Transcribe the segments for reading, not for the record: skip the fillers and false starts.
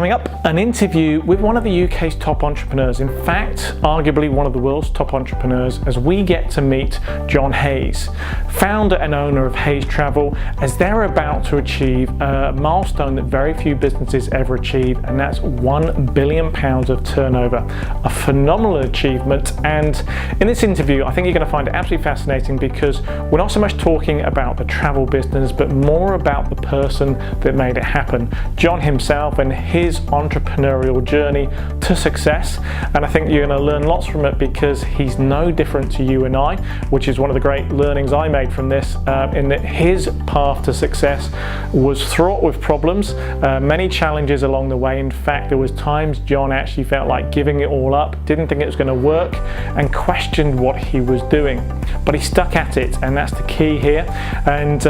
Coming up, an interview with one of the UK's top entrepreneurs, in fact, arguably one of the world's top entrepreneurs, as we get to meet John Hayes, founder and owner of Hayes Travel, as they're about to achieve a milestone that very few businesses ever achieve, and that's £1 billion of turnover. A phenomenal achievement, and in this interview, I think you're going to find it absolutely fascinating because we're not so much talking about the travel business, but more about the person that made it happen, John himself and his entrepreneurial journey to success. And I think you're going to learn lots from it because he's no different to you and I, which is one of the great learnings I made from this, in that his path to success was fraught with problems, many challenges along the way. In fact, there was times John actually felt like giving it all up, didn't think it was going to work, and questioned what he was doing. But he stuck at it, and that's the key here. And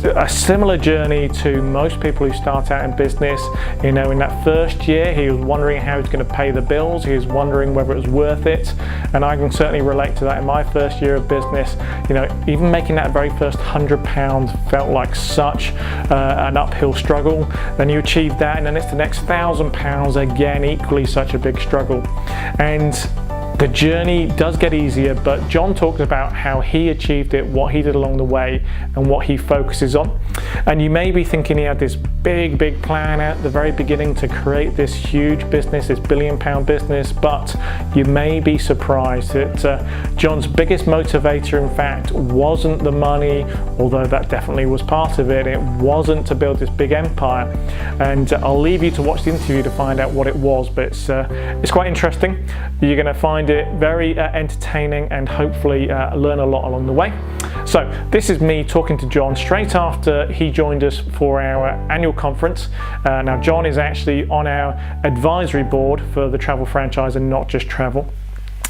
a similar journey to most people who start out in business. You know, in that first year, he was wondering how he was going to pay the bills. He was wondering whether it was worth it. And I can certainly relate to that in my first year of business. You know, even making that very first £100 felt like such an uphill struggle. Then you achieve that, and then it's the next £1,000, again, equally such a big struggle. And the journey does get easier, but John talks about how he achieved it, what he did along the way, and what he focuses on. And you may be thinking he had this big plan at the very beginning to create this huge business, this £1 billion business, but you may be surprised that John's biggest motivator, in fact, wasn't the money, although that definitely was part of it. It wasn't to build this big empire. And I'll leave you to watch the interview to find out what it was, but it's quite interesting. You're going to find it very entertaining and hopefully learn a lot along the way. So this is me talking to John straight after he joined us for our annual conference. Now John is actually on our advisory board for the travel franchise and Not Just Travel.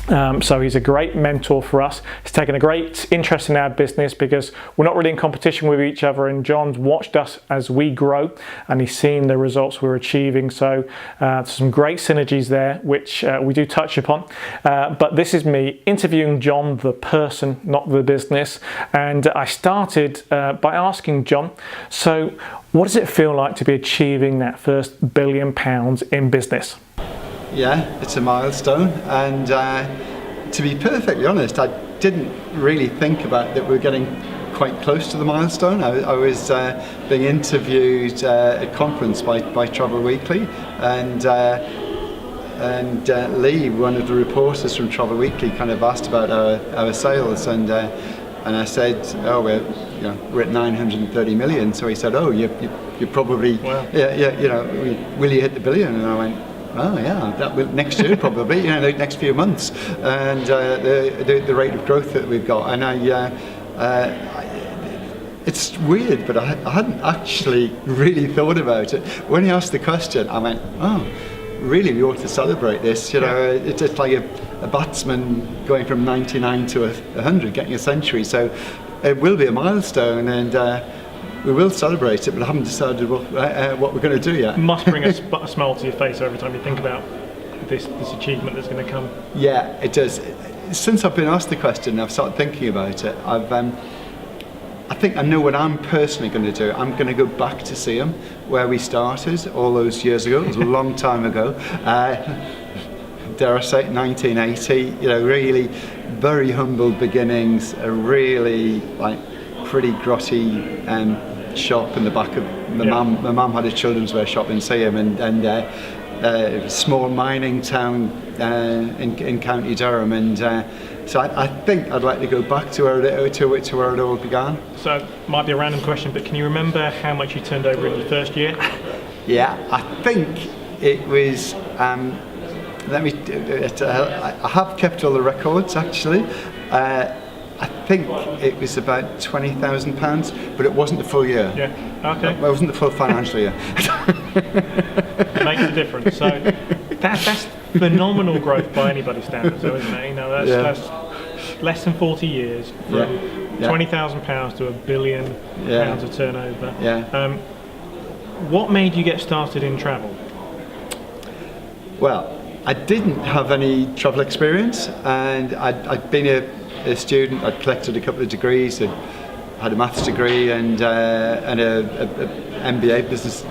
So he's a great mentor for us. He's taken a great interest in our business because we're not really in competition with each other, and John's watched us as we grow and he's seen the results we're achieving. So some great synergies there, which we do touch upon. But this is me interviewing John, the person, not the business. And I started by asking John, so what does it feel like to be achieving that first £1 billion in business? Yeah, it's a milestone, and to be perfectly honest, I didn't really think about that we're getting quite close to the milestone. I was being interviewed at a conference by Travel Weekly, and Lee, one of the reporters from Travel Weekly, kind of asked about our sales, and I said, oh, we're at 930 million. So he said, oh, you're probably, wow. Will you hit the billion? And I went, oh yeah, that will next year probably, the next few months, and the rate of growth that we've got. And it's weird, but I hadn't actually really thought about it. When he asked the question, I went, oh, really, we ought to celebrate this. It's just like a batsman going from 99 to 100, getting a century. So it will be a milestone, and we will celebrate it, but I haven't decided what we're going to do yet. It must bring a smile to your face every time you think about this achievement that's going to come. Yeah, it does. Since I've been asked the question, I've started thinking about it. I think I know what I'm personally going to do. I'm going to go back to see him where we started all those years ago. It was a long time ago. Dare I say, 1980. Really very humble beginnings. A really pretty grotty shop in the back of my mum had a children's wear shop in Seaham, and a small mining town in County Durham, and so I think I'd like to go back to where it all began. So it might be a random question, but can you remember how much you turned over in your first year? Yeah, I think it was I have kept all the records actually. I think it was about £20,000, but it wasn't the full year. Yeah, okay. It wasn't the full financial year. Makes a difference. So that's phenomenal growth by anybody's standards, though, isn't it? That's less than 40 years from £20,000 to £1 billion of turnover. Yeah. What made you get started in travel? Well, I didn't have any travel experience, and I'd been a student. I'd collected a couple of degrees, I'd had a maths degree and a MBA, business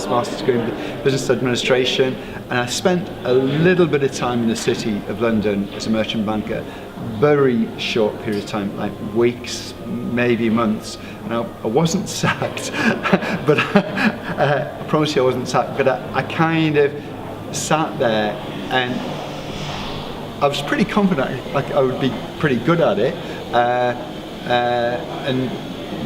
master's degree in business administration, and I spent a little bit of time in the city of London as a merchant banker, very short period of time, like weeks, maybe months, and I wasn't sacked, but I promise you I wasn't sacked, but I kind of sat there and I was pretty confident like I would be pretty good at it and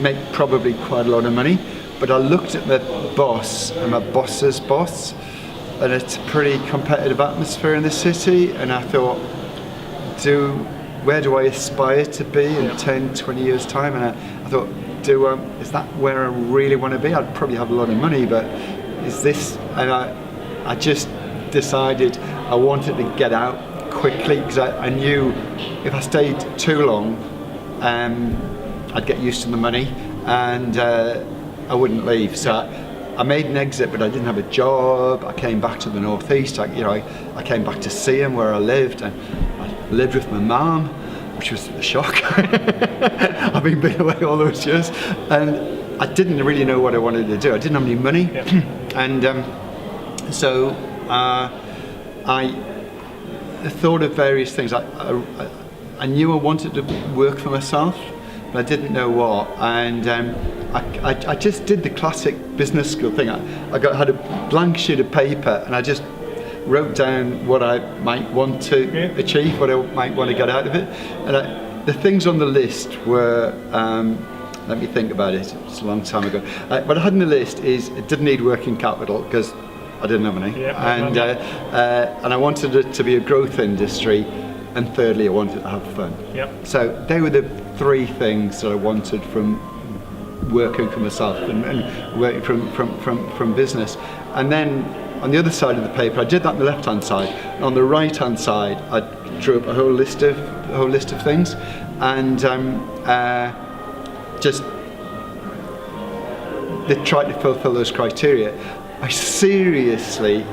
make probably quite a lot of money. But I looked at my boss and my boss's boss, and it's a pretty competitive atmosphere in the city, and I thought, where do I aspire to be in 10, 20 years time? And I thought, is that where I really want to be? I'd probably have a lot of money, but is this? And I just decided I wanted to get out quickly, because I knew if I stayed too long, I'd get used to the money, and I wouldn't leave. So I made an exit, but I didn't have a job. I came back to the northeast. I came back to see him where I lived, and I lived with my mum, which was a shock. I've been away all those years, and I didn't really know what I wanted to do. I didn't have any money, and so I thought of various things. I knew I wanted to work for myself, but I didn't know what, and I just did the classic business school thing. I had a blank sheet of paper, and I just wrote down what I might want to achieve, what I might want to get out of it, and the things on the list were, let me think about it, it's a long time ago. What I had on the list is it didn't need working capital because I didn't have any, and I wanted it to be a growth industry, and thirdly I wanted to have fun. So they were the three things that I wanted from working for myself and working from business. And then on the other side of the paper, I did that on the left hand side. On the right hand side, I drew up a whole list of things, and just they tried to fulfill those criteria. I seriously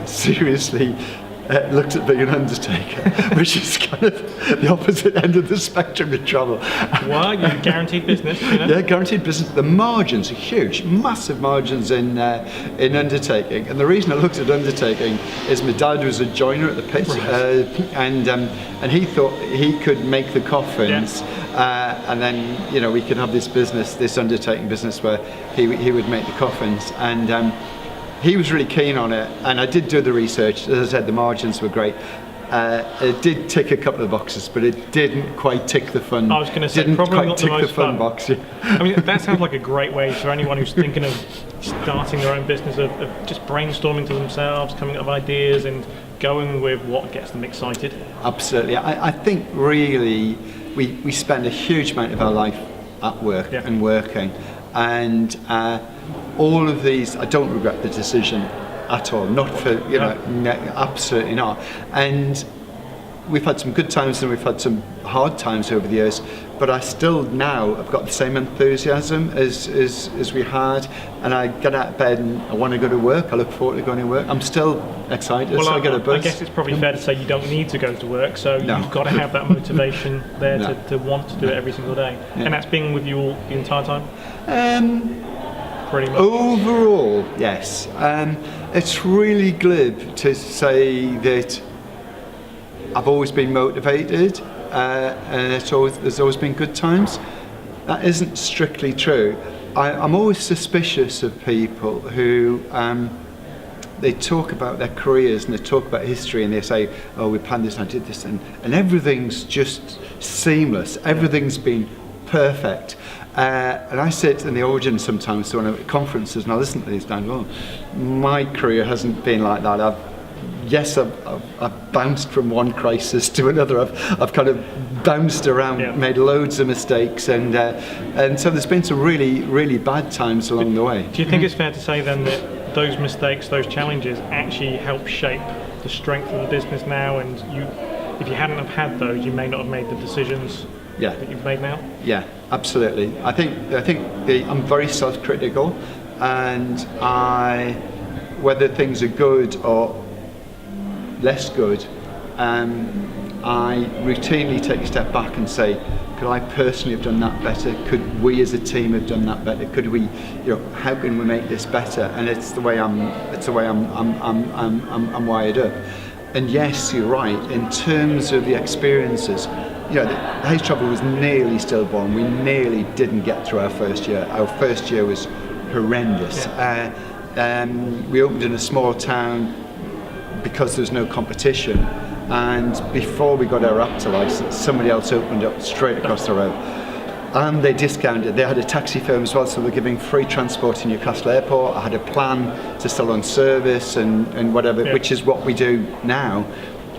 looked at being an undertaker, which is kind of the opposite end of the spectrum of travel. Well, you're guaranteed business, you know? Yeah, guaranteed business. The margins are huge, massive margins in undertaking. And the reason I looked at undertaking is my dad was a joiner at the pit, and he thought he could make the coffins, and then we could have this undertaking business where he would make the coffins, and. He was really keen on it, and I did do the research. As I said, the margins were great. It did tick a couple of boxes, but it didn't quite tick the fun. I was going to say, didn't probably quite not tick the most fun box. I mean, that sounds like a great way for anyone who's thinking of starting their own business, of just brainstorming to themselves, coming up with ideas, and going with what gets them excited. Absolutely. I think really we spend a huge amount of our life at work and working, and all of these, I don't regret the decision at all. Not for, absolutely not. And we've had some good times and we've had some hard times over the years, but I still now have got the same enthusiasm as we had, and I get out of bed and I want to go to work. I look forward to going to work. I'm still excited, well, so I get a buzz. I guess it's probably fair to say you don't need to go to work, so you've got to have that motivation there to want to do it every single day. And that's been with you all the entire time? Pretty much. Overall, yes. It's really glib to say that I've always been motivated, and there's always been good times. That isn't strictly true. I'm always suspicious of people who they talk about their careers and they talk about history and they say, oh, we planned this and I did this, and everything's just seamless. Everything's been perfect. And I sit in the audience sometimes when I'm at conferences and I listen to these and I go, oh, my career hasn't been like that. I've bounced from one crisis to another. I've kind of bounced around, made loads of mistakes, and so there's been some really, really bad times along the way. Do you think it's fair to say then that those mistakes, those challenges actually help shape the strength of the business now, and if you hadn't have had those, you may not have made the decisions that you've made now? Yeah, absolutely. I think I'm very self-critical, and whether things are good or less good, I routinely take a step back and say, Could I personally have done that better? Could we as a team have done that better? Could we, how can we make this better? And it's the way I'm wired up. And yes, you're right. In terms of the experiences, the Hayes Travel was nearly stillborn. We nearly didn't get through our first year. Our first year was horrendous. We opened in a small town because there was no competition. And before we got our APTA license, somebody else opened up straight across the road. And they discounted. They had a taxi firm as well, so they were giving free transport in Newcastle Airport. I had a plan to sell on service and whatever, which is what we do now.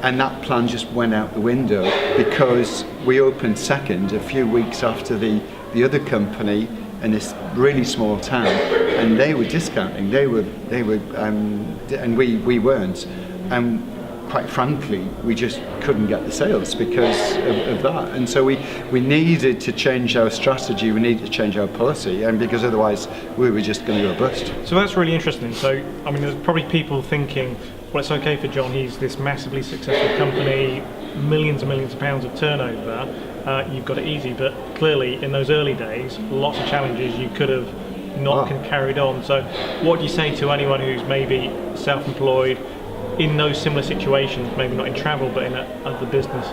And that plan just went out the window because we opened second a few weeks after the other company in this really small town, and they were discounting. They were, and we weren't. And quite frankly, we just couldn't get the sales because of that. And so we needed to change our strategy, we needed to change our policy, and because otherwise we were just going to go bust. So that's really interesting. So, I mean, there's probably people thinking, well, it's okay for John, he's this massively successful company, millions and millions of pounds of turnover, you've got it easy, but clearly in those early days, lots of challenges you could have not carried on. So what do you say to anyone who's maybe self-employed, in those similar situations, maybe not in travel but in other business?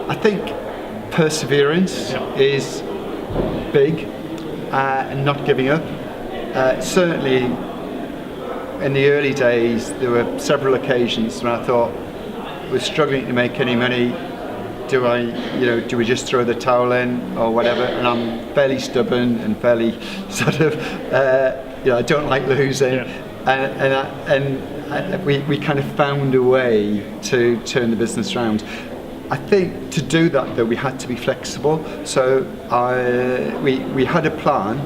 I think perseverance is big, and not giving up. Certainly in the early days there were several occasions when I thought we're struggling to make any money. Do we just throw the towel in or whatever? And I'm fairly stubborn and fairly sort of I don't like losing, and we kind of found a way to turn the business around. I think to do that though we had to be flexible. So we had a plan.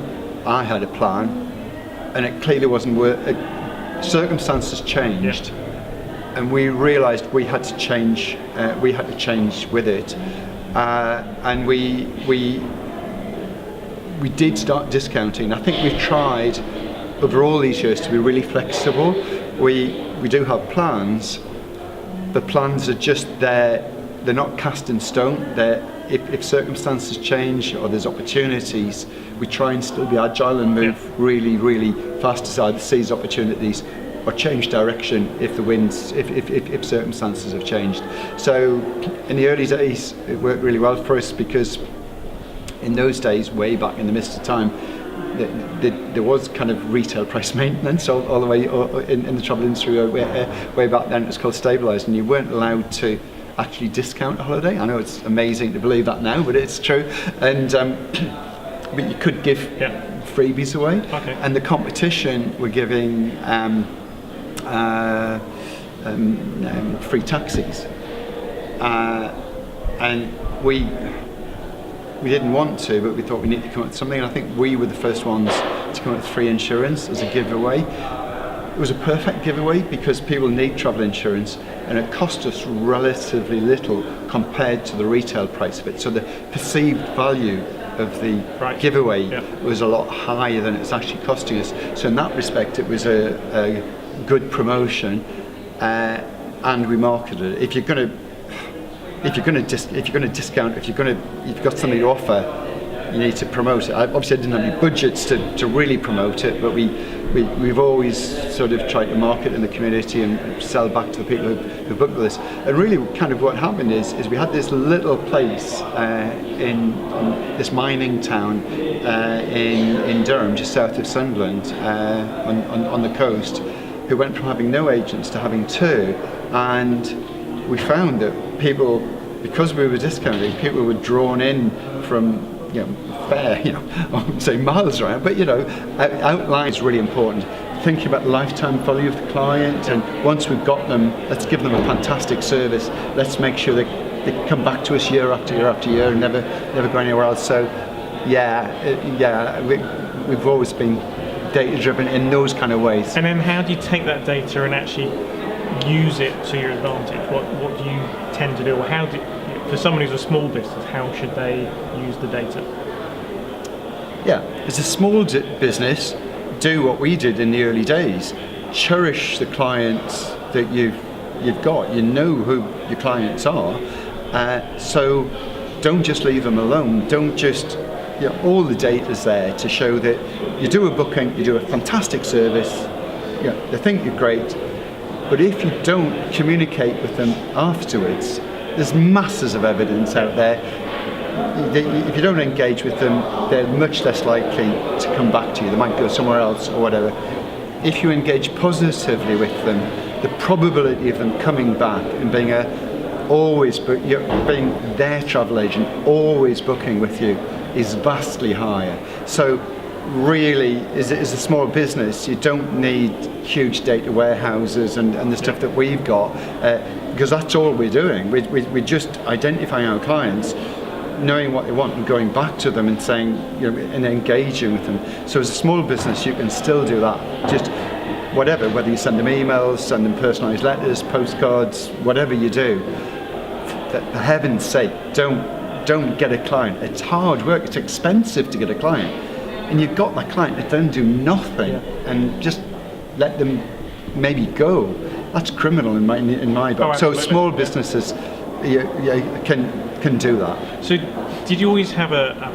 I had a plan, and it clearly wasn't working. Circumstances changed, and we realised we had to change. We had to change with it, and we did start discounting. I think we've tried over all these years to be really flexible. We do have plans. The plans are just there. They're not cast in stone. If circumstances change or there's opportunities, we try and still be agile and move really, really fast to either seize opportunities or change direction if the winds, if circumstances have changed. So in the early days, it worked really well for us because in those days, way back in the mist of time, there was kind of retail price maintenance all the way in the travel industry. Way back then, it was called stabilised, and you weren't allowed to actually discount a holiday. I know it's amazing to believe that now, but it's true. And but you could give freebies away, and the competition were giving free taxis, and we didn't want to, but we thought we needed to come up with something. And I think we were the first ones to come up with free insurance as a giveaway. It was a perfect giveaway because people need travel insurance, and it cost us relatively little compared to the retail price of it. So the perceived value of the giveaway was a lot higher than it's actually costing us. So in that respect, it was a good promotion, and we marketed it. If you're going to discount, if you've got something to offer, you need to promote it. Obviously, I didn't have any budgets to really promote it, but we've always sort of tried to market in the community and sell back to the people who booked with us. And really, kind of what happened is we had this little place in this mining town in Durham, just south of Sunderland, on the coast, who went from having no agents to having two, and we found that people, because we were discounting, people were drawn in from fair, I wouldn't say miles around, but outline is really important. Thinking about the lifetime value of the client, and once we've got them, let's give them a fantastic service. Let's make sure they come back to us year after year after year and never go anywhere else. So we've always been data driven in those kind of ways. And then how do you take that data and actually use it to your advantage? What do you tend to do, or how do, for someone who's a small business, how should they use the data? As a small business, do what we did in the early days. Cherish the clients that you've got. You know who your clients are, So don't just leave them alone. Don't just, all the data's there to show that you do a booking, you do a fantastic service, they think you're great, but if you don't communicate with them afterwards, there's masses of evidence out there. If you don't engage with them, they're much less likely to come back to you. They might go somewhere else or whatever. If you engage positively with them, the probability of them coming back and being being their travel agent, always booking with you, is vastly higher. So really, as a small business, you don't need huge data warehouses and the stuff that we've got, because that's all we're doing. We just identifying our clients, knowing what they want and going back to them and saying, and engaging with them. So as a small business, you can still do that. Just whatever, whether you send them emails, send them personalised letters, postcards, whatever you do, for heaven's sake, don't get a client. It's hard work, it's expensive to get a client. And you've got that client that then do nothing and just let them maybe go. That's criminal in my book. So small businesses can do that. So did you always have a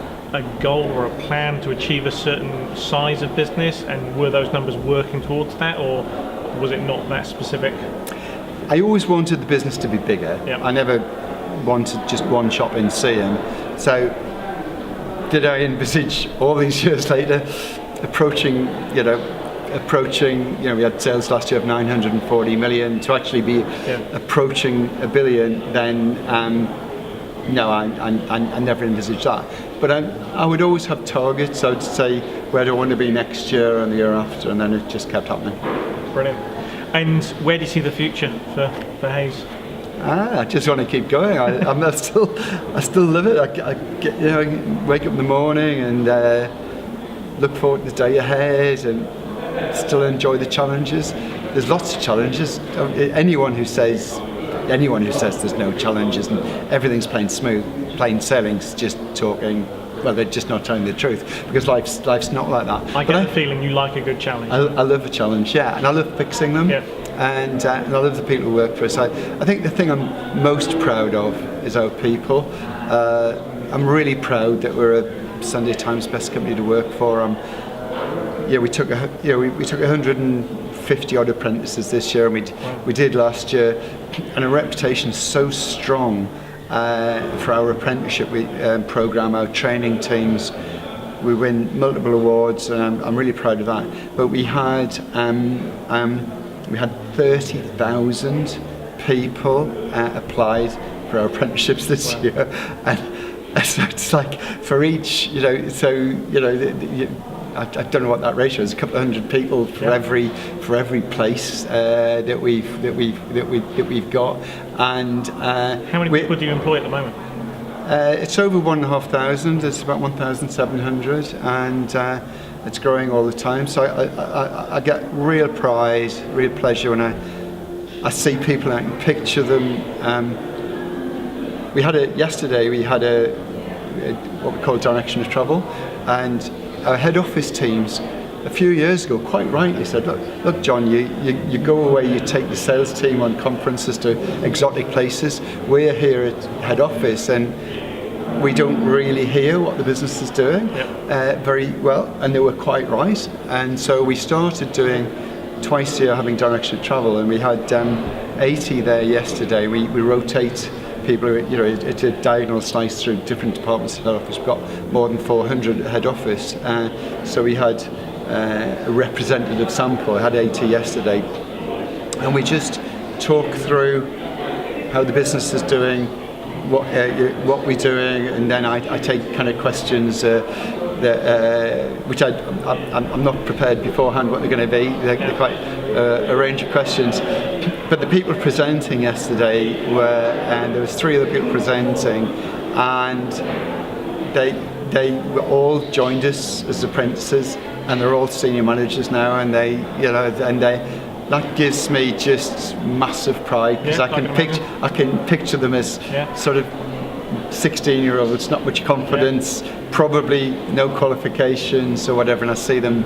goal or a plan to achieve a certain size of business, and were those numbers working towards that, or was it not that specific? I always wanted the business to be bigger. I never wanted just one shop in Seaham. So did I envisage all these years later approaching, we had sales last year of 940 million, to actually be approaching $1 billion, then no, I never envisaged that. But I would always have targets. I would say where do I want to be next year and the year after, and then it just kept happening. Brilliant. And where do you see the future for Hayes? I just want to keep going. I still love it. I wake up in the morning and look forward to the day ahead, and still enjoy the challenges. There's lots of challenges. Anyone who says there's no challenges and everything's plain sailing's just talking. Well, they're just not telling the truth, because life's not like that. I get the feeling you like a good challenge. I love a challenge, and I love fixing them. And I love the people who work for us. I think the thing I'm most proud of is our people. I'm really proud that we're a Sunday Times Best Company to work for. We took 150 odd apprentices this year, and we did last year, and our reputation's so strong for our apprenticeship program, our training teams. We win multiple awards, and I'm really proud of that. But we had 30,000 people applied for our apprenticeships this year, and so it's like for each, I don't know what that ratio is. A couple of hundred people for every place that we've got. And how many people do you employ at the moment? It's over 1,500. It's about 1,700, and it's growing all the time. So I get real pride, real pleasure when I see people and I can picture them. Yesterday we had what we call direction of travel, and our head office teams a few years ago quite rightly said, look John, you go away, you take the sales team on conferences to exotic places. We're here at head office and we don't really hear what the business is doing very well, and they were quite right. And so we started doing twice a year, having direction of travel, and we had 80 there yesterday. We rotate people, it's a diagonal slice through different departments of head office. We've got more than 400 at head office, so we had a representative sample. I had 80 yesterday, and we just talk through how the business is doing, what we're doing, and then I take kind of questions which I'm not prepared beforehand what they're going to be. They're quite a range of questions. But the people presenting yesterday there was 3 other people presenting, and they were all joined us as apprentices, and they're all senior managers now, and that gives me just massive pride, because I can picture them as sort of 16-year-olds, not much confidence, probably no qualifications or whatever, and I see them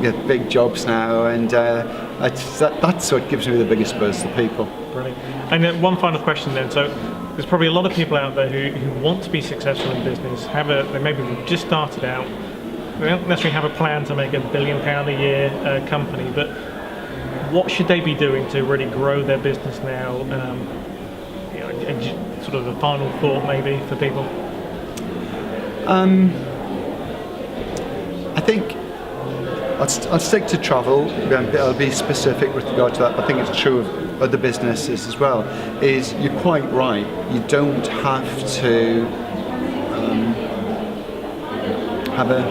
get big jobs now, and that's what gives me the biggest buzz, the people. Brilliant. And then one final question then. So there's probably a lot of people out there who want to be successful in business, they maybe just started out, they don't necessarily have a plan to make £1 billion a year company, but what should they be doing to really grow their business now? Sort of a final thought maybe for people. I think I'll stick to travel. I'll be specific with regard to that. I think it's true of other businesses as well. Is you're quite right. You don't have to have a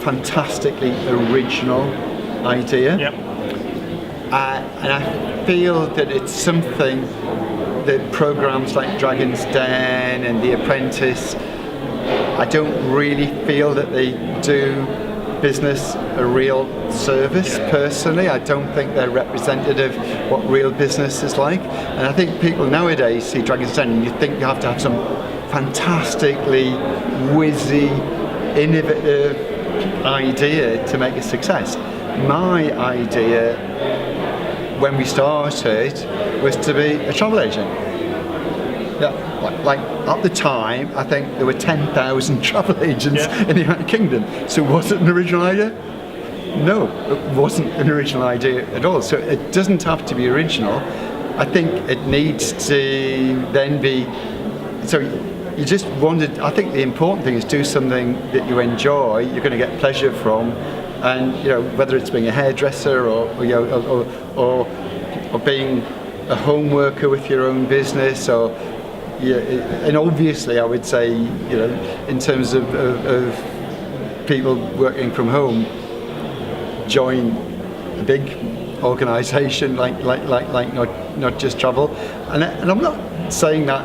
fantastically original idea. Yep. And I feel that it's something that programs like Dragon's Den and The Apprentice, I don't really feel that they do business a real service personally. I don't think they're representative of what real business is like. And I think people nowadays see Dragon's Den and you think you have to have some fantastically whizzy, innovative idea to make a success. My idea when we started was to be a travel agent. Yeah, like at the time, I think there were 10,000 travel agents in the United Kingdom. So was it an original idea? No, it wasn't an original idea at all. So it doesn't have to be original. I think it needs to then be, so you just wanted, I think the important thing is do something that you enjoy, you're going to get pleasure from, and whether it's being a hairdresser or being a home worker with your own business, or and obviously I would say in terms of people working from home, join a big organisation like not just travel, and I'm not saying that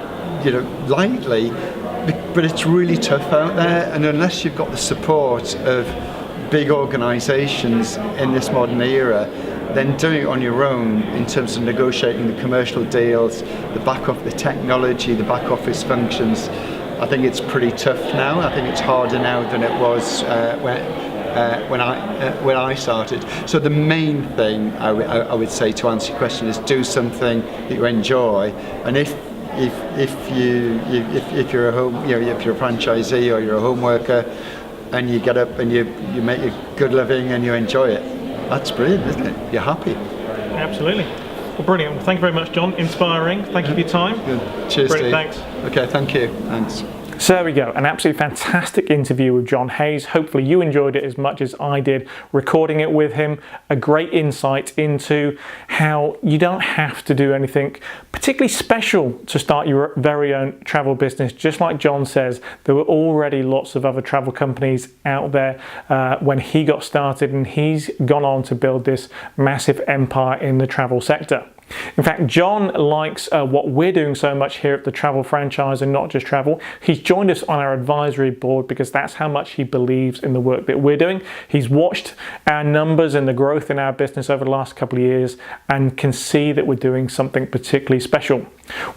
lightly, but it's really tough out there, and unless you've got the support of big organisations in this modern era, then doing it on your own in terms of negotiating the commercial deals, the technology, the back office functions, I think it's pretty tough now. I think it's harder now than it was when I started. So the main thing I would say to answer your question is do something that you enjoy, and if you're a home, if you're a franchisee or you're a home worker, and you get up and you make a good living and you enjoy it, that's brilliant, isn't it? You're happy. Absolutely. Well, brilliant. Well, thank you very much, John. Inspiring. Thank you for your time. Good. Cheers, brilliant, Steve. Thanks. Okay, thank you. Thanks. So there we go, an absolutely fantastic interview with John Hayes. Hopefully you enjoyed it as much as I did recording it with him. A great insight into how you don't have to do anything particularly special to start your very own travel business. Just like John says, there were already lots of other travel companies out there when he got started, and he's gone on to build this massive empire in the travel sector. In fact, John likes what we're doing so much here at the Travel Franchise and Not Just Travel. He's joined us on our advisory board because that's how much he believes in the work that we're doing. He's watched our numbers and the growth in our business over the last couple of years and can see that we're doing something particularly special.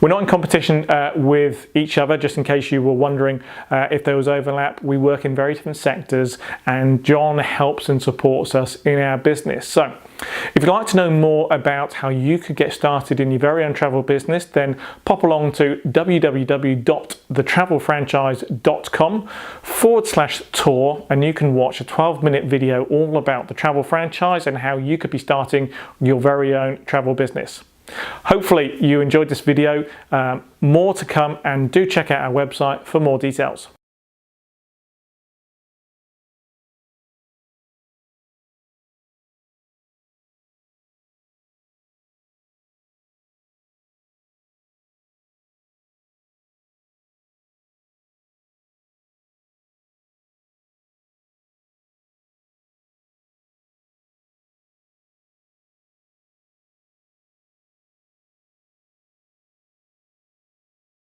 We're not in competition with each other, just in case you were wondering if there was overlap. We work in very different sectors, and John helps and supports us in our business. So if you'd like to know more about how you could get started in your very own travel business, then pop along to www.thetravelfranchise.com/tour, and you can watch a 12-minute video all about the travel franchise and how you could be starting your very own travel business. Hopefully you enjoyed this video. More to come, and do check out our website for more details.